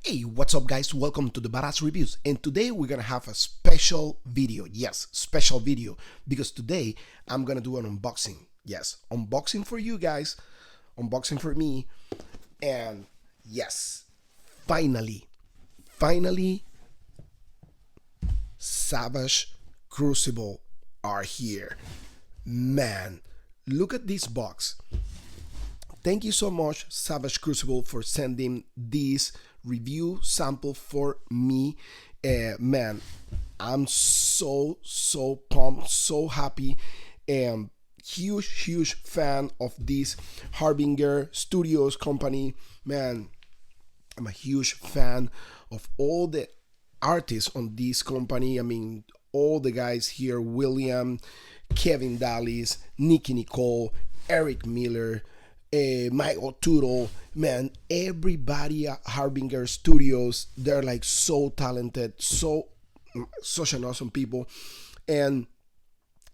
Hey, what's up guys? Welcome to the Badass Reviews, and today we're gonna have a special video. Yes, special video, because today I'm gonna do an unboxing. Yes, unboxing for you guys, unboxing for me, and yes, finally, Savage Crucible are here. Man, look at this box. Thank you so much, Savage Crucible, for sending this review sample for me. Man, I'm so pumped, so happy, and huge fan of this Harbinger Studios company. Man, I'm a huge fan of all the artists on this company. I mean, all the guys here: William, Kevin Dallas, Nicky Nicole, Eric Miller, Michael Tootle, man, everybody at Harbinger Studios, they're like so talented, such an awesome people. And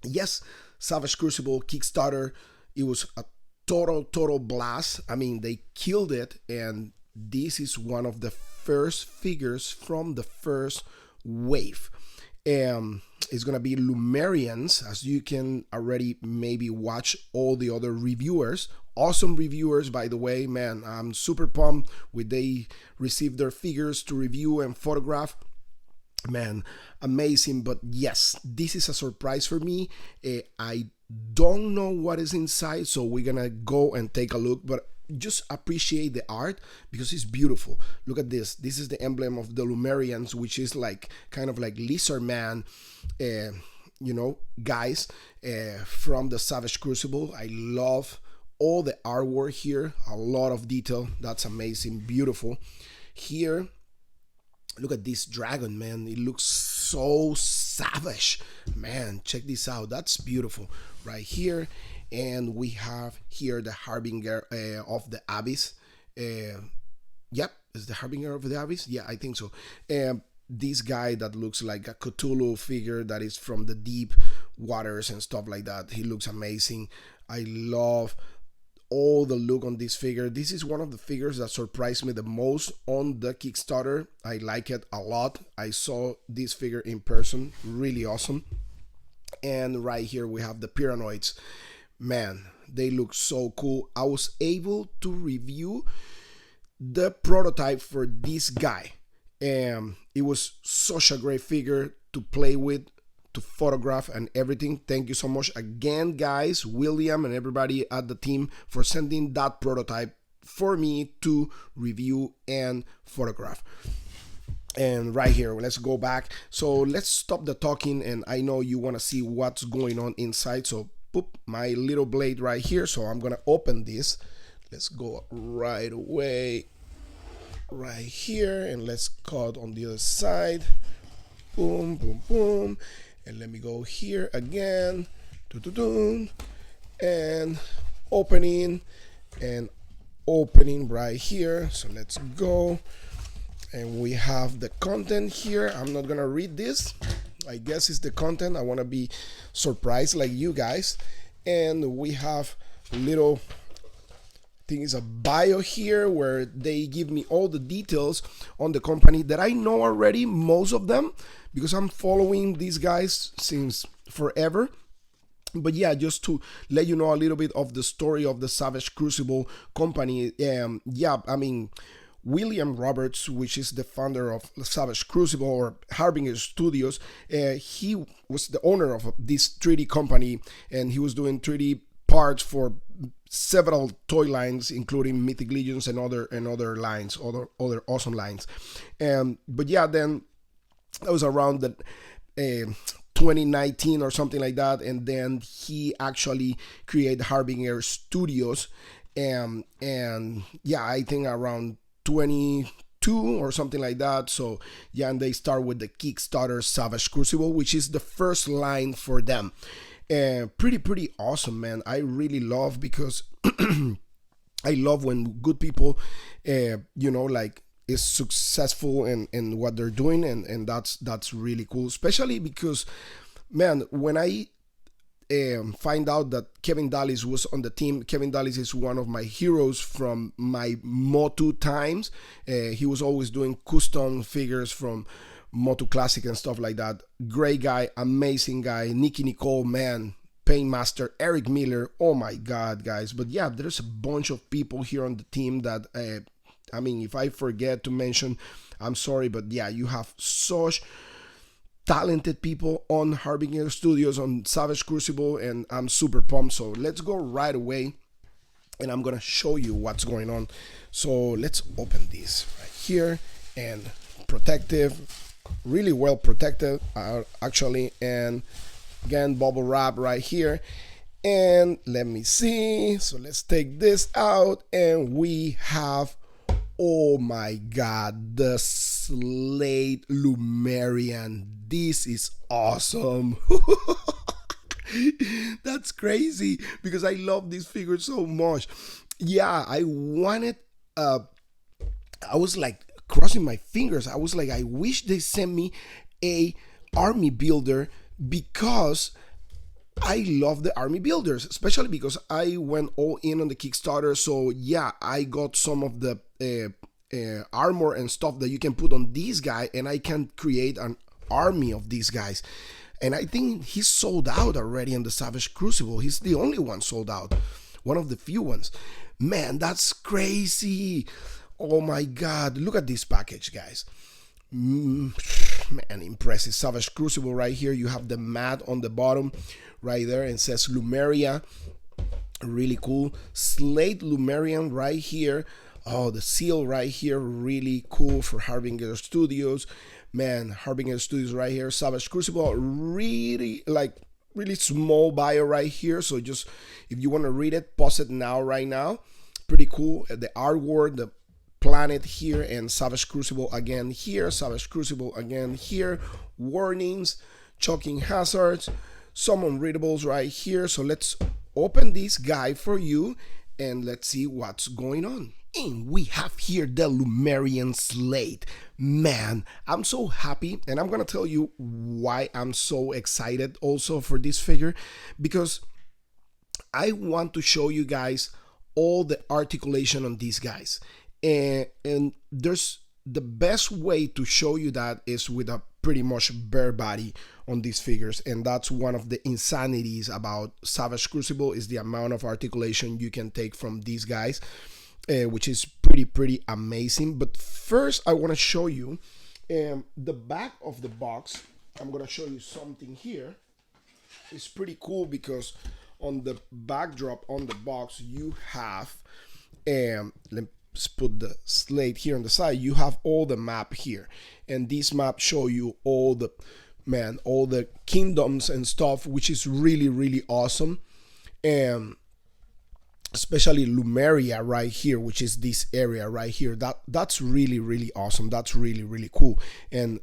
yes, Savage Crucible Kickstarter, it was a total blast. I mean, they killed it, and this is one of the first figures from the first wave. It's gonna be Lumerians, as you can already maybe watch all the other reviewers. Awesome reviewers, by the way, man. I'm super pumped when they receive their figures to review and photograph. Man, amazing. But yes, this is a surprise for me. I don't know what is inside, so we're gonna go and take a look. But just appreciate the art because it's beautiful. Look at this. This is the emblem of the Lumerians, which is like kind of like lizard man, guys from the Savage Crucible. I love all the artwork here, a lot of detail. That's amazing, beautiful. Here, look at this dragon, man. It looks so savage, man. Check this out. That's beautiful right here. And we have here the Harbinger of the Abyss. Yep, is the Harbinger of the Abyss? Yeah, I think so. This guy that looks like a Cthulhu figure that is from the deep waters and stuff like that. He looks amazing. I love all the look on this figure. This is one of the figures that surprised me the most on the Kickstarter. I like it a lot. I saw this figure in person, really awesome. And right here we have the Pyranoids. Man, they look so cool. I was able to review the prototype for this guy, and it was such a great figure to play with, to photograph, and everything. Thank you so much again, guys, William and everybody at the team, for sending that prototype for me to review and photograph. And right here, let's go back. So let's stop the talking, and I know you want to see what's going on inside. So put my little blade right here. So I'm gonna open this. Let's go right away right here, and let's cut on the other side. Boom. And let me go here again. And opening and opening right here. So let's go. And we have the content here. I'm not gonna read this. I guess it's the content. I want to be surprised like you guys. And we have little things, a bio here where they give me all the details on the company that I know already, most of them, because I'm following these guys since forever. But yeah, just to let you know a little bit of the story of the Savage Crucible company. I mean, William Roberts, which is the founder of Savage Crucible or Harbinger Studios, he was the owner of this 3D company, and he was doing 3D parts for several toy lines, including Mythic Legions and other lines, other awesome lines. But yeah, then that was around the 2019 or something like that, and then he actually created Harbinger Studios, and yeah, I think around 22 or something like that. So yeah, and they start with the Kickstarter Savage Crucible, which is the first line for them. Pretty awesome, man. I really love, because I love when good people like is successful in what they're doing, and that's really cool, especially because, man, when I find out that Kevin Dallas was on the team. Kevin Dallas is one of my heroes from my Moto times. He was always doing custom figures from Moto Classic and stuff like that. Great guy, amazing guy. Nicky Nicole, man, Paintmaster, Eric Miller. Oh my God, guys. But yeah, there's a bunch of people here on the team that, I mean, if I forget to mention, I'm sorry, but yeah, you have such talented people on Harbinger Studios, on Savage Crucible, and I'm super pumped. So let's go right away and I'm gonna show you what's going on. So let's open this right here, and protective, really well protected actually, and again bubble wrap right here. And let me see, so let's take this out and we have, oh my God, the Slate Lumerian. This is awesome. That's crazy because I love this figure so much. Yeah, I wanted, I was like crossing my fingers. I was like, I wish they sent me a army builder, because I love the army builders, especially because I went all in on the Kickstarter. So yeah, I got some of the armor and stuff that you can put on this guy, and I can create an army of these guys. And I think he's sold out already in the Savage Crucible. He's the only one sold out, one of the few ones. Man, that's crazy. Oh my God, look at this package, guys. Man, impressive. Savage Crucible right here. You have the mat on the bottom right there, and it says Lumeria. Really cool. Slate Lumerian right here. Oh, the seal right here, really cool for Harbinger Studios. Man, Harbinger Studios right here. Savage Crucible, really small bio right here. So just, if you want to read it, pause it now, right now. Pretty cool. The artwork, the planet here, and Savage Crucible again here. Savage Crucible again here. Warnings, choking hazards, some unreadables right here. So let's open this guy for you and let's see what's going on. And we have here the Lumerian Slate. Man, I'm so happy, and I'm gonna tell you why I'm so excited also for this figure, because I want to show you guys all the articulation on these guys, and there's the best way to show you that is with a pretty much bare body on these figures, and that's one of the insanities about Savage Crucible, is the amount of articulation you can take from these guys. Which is pretty amazing. But first I want to show you the back of the box. I'm going to show you something here. It's pretty cool because on the backdrop on the box you have, let's put the Slate here on the side, you have all the map here, and this map show you all the kingdoms and stuff, which is really awesome. And especially Lumeria right here, which is this area right here. That's really awesome. That's really cool. And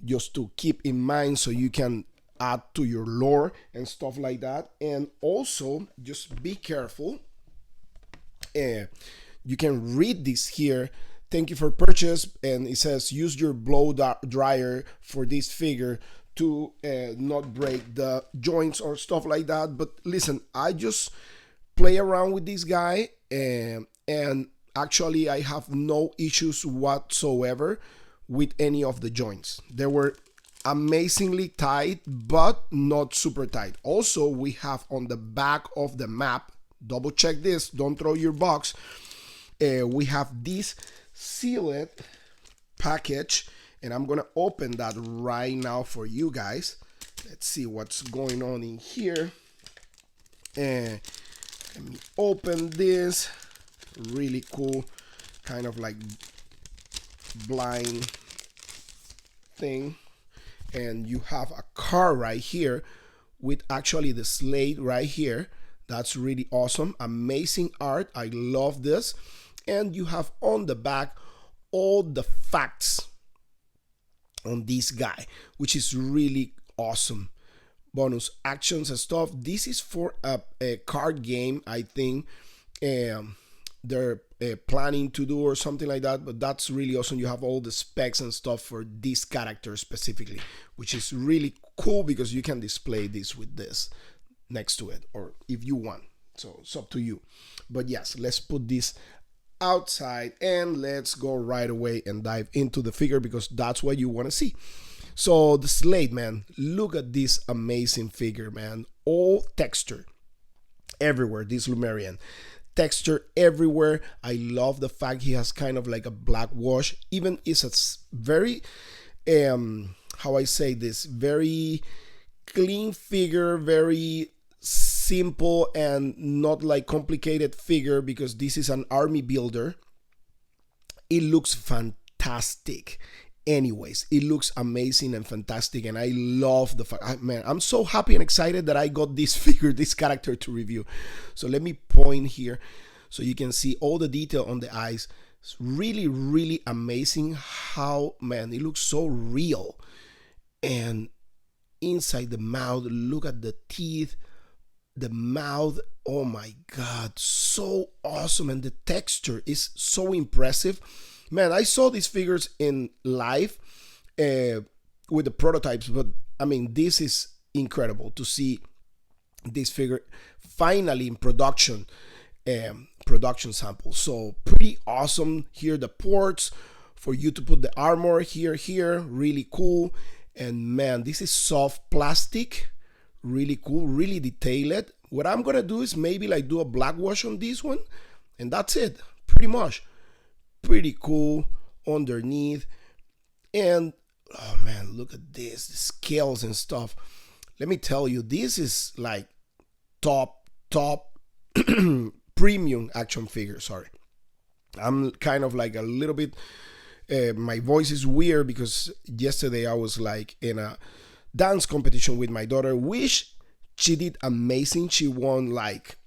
just to keep in mind, so you can add to your lore and stuff like that. And also just be careful. You can read this here. Thank you for purchase, and it says use your blow dryer for this figure to not break the joints or stuff like that. But listen, I just play around with this guy, and actually I have no issues whatsoever with any of the joints. They were amazingly tight, but not super tight. Also, we have on the back of the map, double check this, don't throw your box, we have this sealed package, and I'm gonna open that right now for you guys. Let's see what's going on in here. Let me open this. Really cool, kind of like blind thing. And you have a card right here with actually the Slate right here. That's really awesome. Amazing art. I love this. And you have on the back all the facts on this guy, which is really awesome. Bonus actions and stuff. This is for a card game, I think they're planning to do, or something like that, but that's really awesome. You have all the specs and stuff for this character specifically, which is really cool because you can display this with this. next to it, or if you want. So it's up to you. But yes, let's put this outside and let's go right away and dive into the figure because that's what you want to see. So the Slate, man, look at this amazing figure, man. All texture everywhere. This Lumerian texture everywhere. I love the fact he has kind of like a black wash. Even is a very how I say this, very clean figure, very simple and not like complicated figure because this is an army builder. It looks fantastic. Anyways, it looks amazing and fantastic, and I love the fact, man, I'm so happy and excited that I got this figure, this character to review. So let me point here so you can see all the detail on the eyes. It's really, really amazing how, man, it looks so real. And inside the mouth, look at the teeth, the mouth, oh my god, so awesome. And the texture is so impressive. Man, I saw these figures in live with the prototypes, but I mean, this is incredible to see this figure finally in production sample. So pretty awesome. Here the ports for you to put the armor here, really cool. And man, this is soft plastic, really cool, really detailed. What I'm gonna do is maybe like do a black wash on this one, and that's it, pretty much. Pretty cool underneath. And oh man, look at this, the scales and stuff. Let me tell you, this is like top premium action figure. Sorry, I'm kind of like a little bit my voice is weird because yesterday I was like in a dance competition with my daughter, which she did amazing. She won like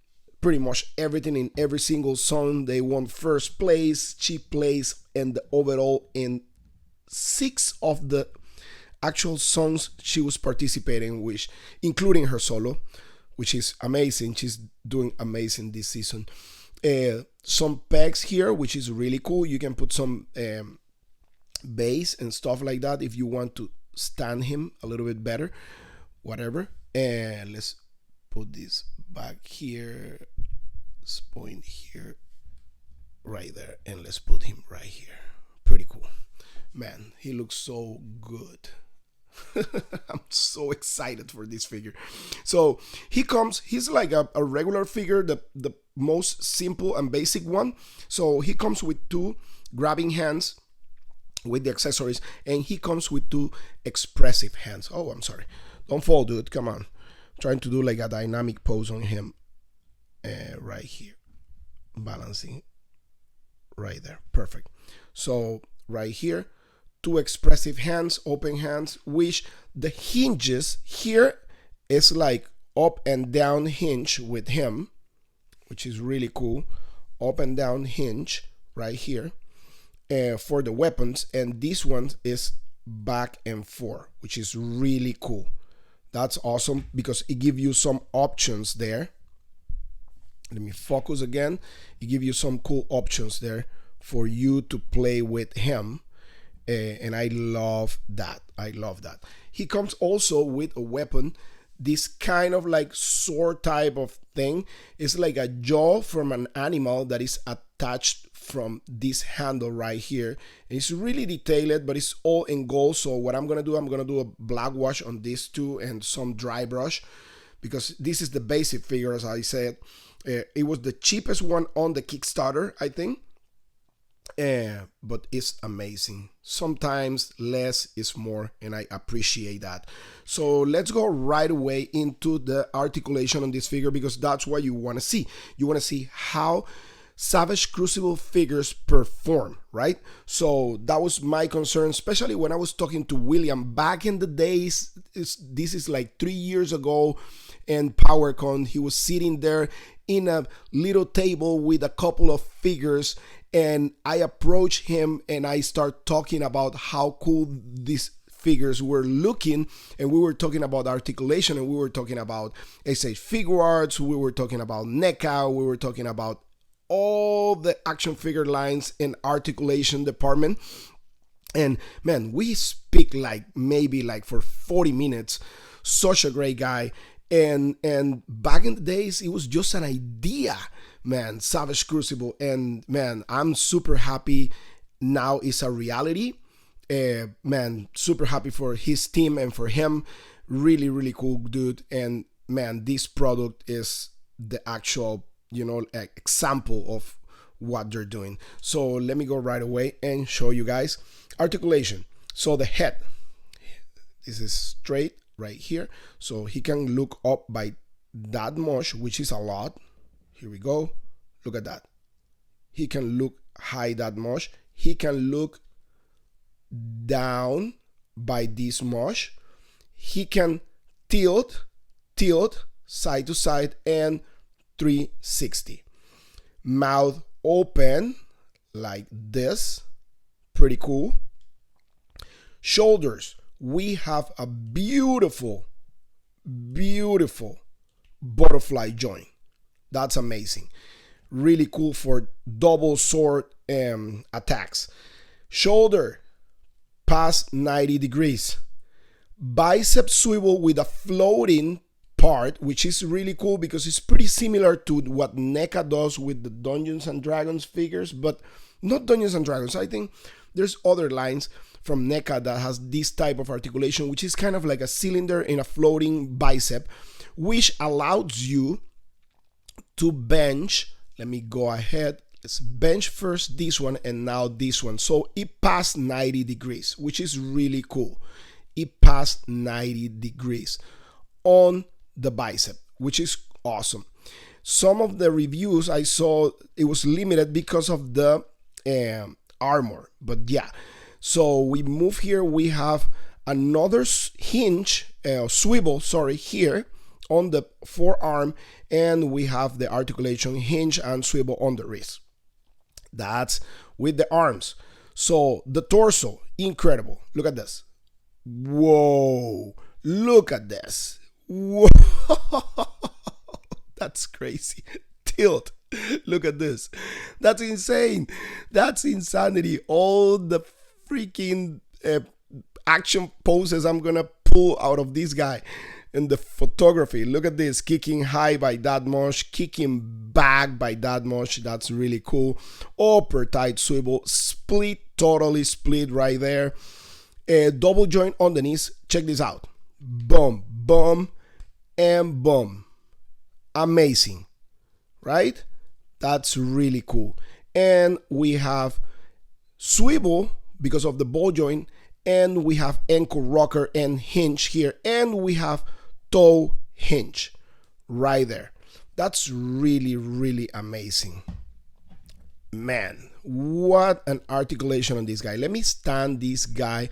pretty much everything in every single song. They won first place, cheap place, and the overall in 6 of the actual songs she was participating, which including her solo, which is amazing. She's doing amazing this season. Some pegs here, which is really cool. You can put some base and stuff like that if you want to stand him a little bit better, whatever. And let's put this back here, let's point here, right there, and let's put him right here. Pretty cool, man. He looks so good. I'm so excited for this figure. So he's like a regular figure, the most simple and basic one. So he comes with 2 grabbing hands with the accessories, and he comes with 2 expressive hands. Oh, I'm sorry, don't fall, dude, come on. I'm trying to do like a dynamic pose on him. Right here, balancing right there, perfect. So right here, 2 expressive hands, open hands, which the hinges here is like up and down hinge with him, which is really cool. Up and down hinge right here for the weapons, and this one is back and forth, which is really cool. That's awesome because it gives you some options there. Let me focus again. It gives you some cool options there for you to play with him. And I love that. I love that. He comes also with a weapon, this kind of like sword type of thing. It's like a jaw from an animal that is attached from this handle right here. And it's really detailed, but it's all in gold. So what I'm gonna do a black wash on this too and some dry brush, because this is the basic figure, as I said. It was the cheapest one on the Kickstarter, I think. But it's amazing. Sometimes less is more, and I appreciate that. So let's go right away into the articulation on this figure, because that's what you want to see. You want to see how Savage Crucible figures perform, right? So that was my concern, especially when I was talking to William back in the days. This is like 3 years ago, and PowerCon, he was sitting there in a little table with a couple of figures, and I approached him and I start talking about how cool these figures were looking, and we were talking about articulation, and we were talking about SH Figure Arts, we were talking about NECA, we were talking about all the action figure lines in articulation department. And man, we speak like maybe like for 40 minutes. Such a great guy. And back in the days, it was just an idea, man. Savage Crucible, and man, I'm super happy now it's a reality. Man, super happy for his team and for him. Really, really cool dude. And man, this product is the actual, example of what they're doing. So let me go right away and show you guys articulation. So the head, this is straight right here, so he can look up by that much, which is a lot. Here we go. Look at that. He can look high that much. He can look down by this much. He can tilt side to side and 360. Mouth open like this. Pretty cool. Shoulders. We have a beautiful butterfly joint. That's amazing. Really cool for double sword attacks. Shoulder past 90 degrees. Bicep swivel with a floating part, which is really cool because it's pretty similar to what NECA does with the Dungeons and Dragons figures, but not Dungeons and Dragons. I think there's other lines from NECA that has this type of articulation, which is kind of like a cylinder in a floating bicep, which allows you to bench. Let me go ahead. Let's bench first this one and now this one. So it passed 90 degrees, which is really cool. It passed 90 degrees on the bicep, which is awesome. Some of the reviews I saw, it was limited because of the armor, but yeah. So we move here, we have another swivel, here on the forearm, and we have the articulation hinge and swivel on the wrist. That's with the arms. So the torso, incredible. Look at this. Whoa, look at this. Whoa, that's crazy. Tilt. Look at this. That's insane. That's insanity. All the freaking action poses I'm gonna pull out of this guy. And the photography, look at this, kicking high by that much, kicking back by that much. That's really cool. Upper tight swivel, split, totally split right there. A double joint on the knees. Check this out. Boom, boom, and boom. Amazing, right? That's really cool. And we have swivel because of the ball joint, and we have ankle rocker and hinge here, and we have toe hinge right there. That's really, really amazing. Man, what an articulation on this guy. Let me stand this guy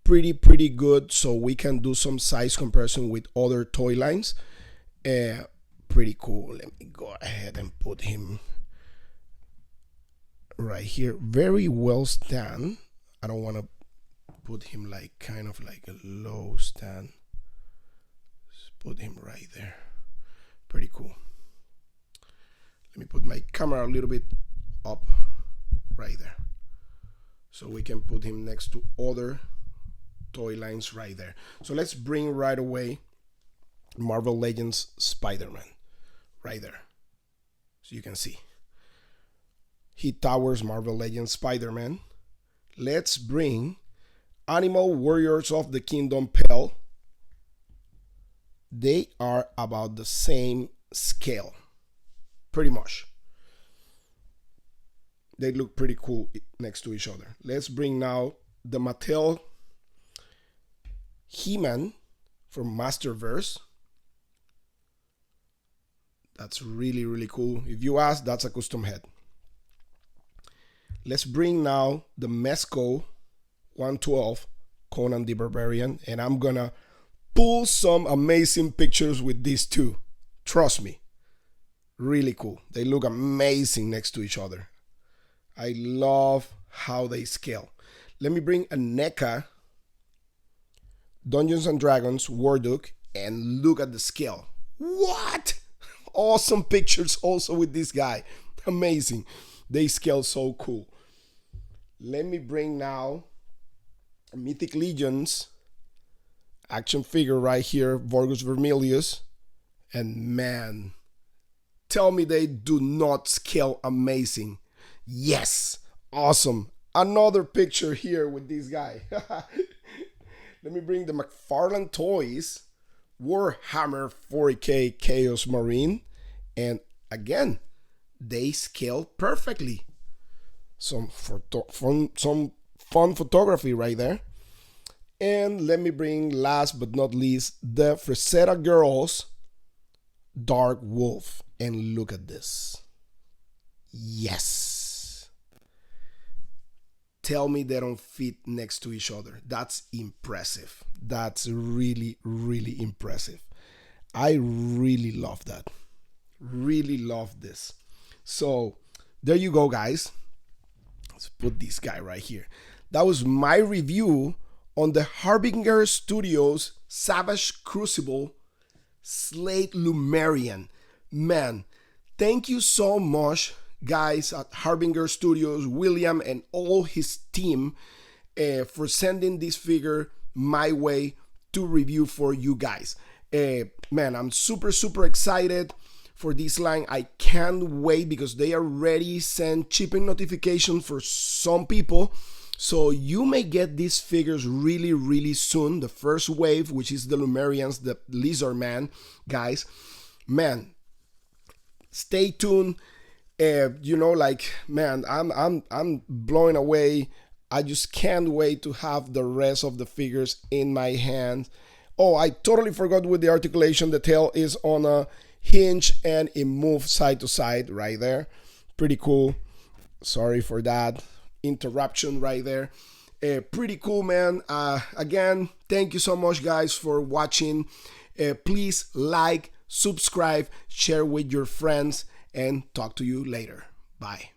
pretty good so we can do some size comparison with other toy lines. Pretty cool. Let me go ahead and put him right here. Very well stand. I don't want to put him like kind of like a low stand. Just put him right there. Pretty cool. Let me put my camera a little bit up right there so we can put him next to other toy lines right there. So let's bring right away Marvel Legends Spider-Man right there so you can see he towers Marvel Legends Spider-Man. Let's bring Animal Warriors of the Kingdom Pell. They are about the same scale, pretty much. They look pretty cool next to each other. Let's bring now the Mattel He-Man from Masterverse. That's really, really cool. If you ask, that's a custom head. Let's bring now the Mezco 112 Conan the Barbarian, and I'm gonna pull some amazing pictures with these two. Trust me. Really cool. They look amazing next to each other. I love how they scale. Let me bring a NECA Dungeons and Dragons Warduke and look at the scale. What? Awesome pictures also with this guy. Amazing. They scale so cool. Let me bring now Mythic Legions action figure right here, Vorgus Vermilius. And man, tell me they do not scale amazing. Yes, awesome. Another picture here with this guy. Let me bring the McFarlane Toys Warhammer 40k Chaos Marine. And again, they scale perfectly. Some fun photography right there. And let me bring, last but not least, the Frazetta Girls Dark Wolf. And look at this. Yes. Tell me they don't fit next to each other. That's impressive. That's really, really impressive. I really love that. Really love this. So there you go, guys. Let's put this guy right here. That was my review on the Harbinger Studios Savage Crucible Slate Lumerian. Man, thank you so much, guys, at Harbinger Studios, William and all his team for sending this figure my way to review for you guys. Man, I'm super excited for this line. I can't wait because they already sent shipping notification for some people. So you may get these figures really soon. The first wave, which is the Lumerians, the Lizard Man, guys. Man, stay tuned. Man, I'm blowing away. I just can't wait to have the rest of the figures in my hands. Oh, I totally forgot with the articulation. The tail is on a hinge and it moves side to side right there. Pretty cool. Sorry for that interruption right there. Pretty cool, man. Again, thank you so much, guys, for watching. Please like, subscribe, share with your friends, and talk to you later. Bye.